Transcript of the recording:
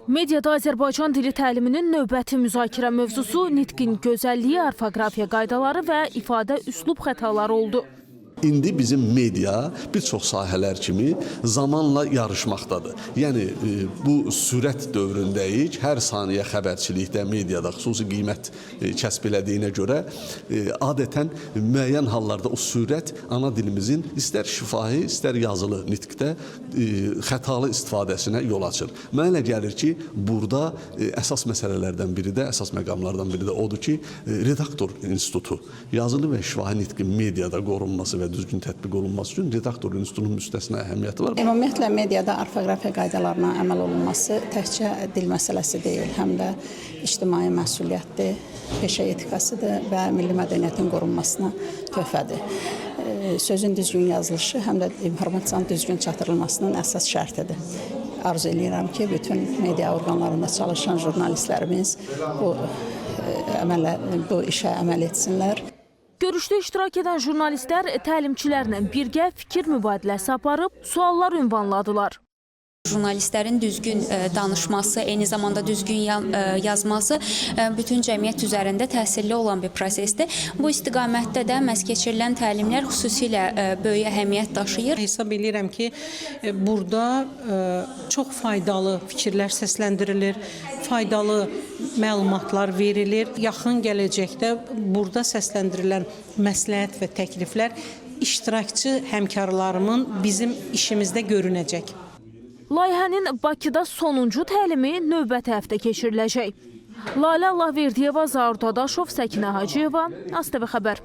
Mediada Azərbaycan dili təliminin növbəti müzakirə mövzusu nitqin gözəlliyi, orfoqrafiya qaydaları və ifadə üslub xətaları oldu. İndi bizim media bir çox sahələr kimi zamanla yarışmaqdadır. Yəni bu sürət dövründəyik. Hər saniyə xəbərçilikdə, mediada xüsusi qiymət kəsb elədiyinə görə adətən müəyyən hallarda o sürət ana dilimizin istər şifahi, istər yazılı nitqdə xətalı istifadəsinə yol açır. Mənə elə gəlir ki, burada əsas məsələlərdən biri də, əsas məqamlardan biri də odur ki, redaktor institutu, yazılı və şifahi nitqin mediada qorunması və düzgün tətbiq olunması üçün redaktor institutunun müstəsna əhəmiyyəti var. Ümumiyyətlə, mediada orfoqrafiya qaydalarına əməl olunması təkcə dil məsələsi deyil, həm də ictimai məsuliyyətdir, peşə etikasıdır və milli mədəniyyətin qorunmasına töhfədir. Sözün düzgün yazılışı, həm də informasiyanın düzgün çatdırılmasının əsas şərtidir. Arzu edirəm ki, bütün media orqanlarında çalışan jurnalistlərimiz bu işə əməl etsinlər. Görüşdə iştirak edən jurnalistlər təlimçilərlə birgə fikir mübadiləsi aparıb, suallar ünvanladılar. Jurnalistlərin düzgün danışması, eyni zamanda düzgün yazması bütün cəmiyyət üzərində təsirli olan bir prosesdir. Bu istiqamətdə də məhz keçirilən təlimlər xüsusilə böyük əhəmiyyət daşıyır. Hesab edirəm ki, burada çox faydalı fikirlər səsləndirilir, faydalı məlumatlar verilir. Yaxın gələcəkdə burada səsləndirilən məsləhət və təkliflər iştirakçı həmkarlarımın bizim işimizdə görünəcək. Layihənin Bakıda sonuncu təlimi növbəti həftə keçiriləcək. Lalə Allahverdiyeva, Zaur Dadaşov, Səkinə Hacıyeva, ASTV Xəbər.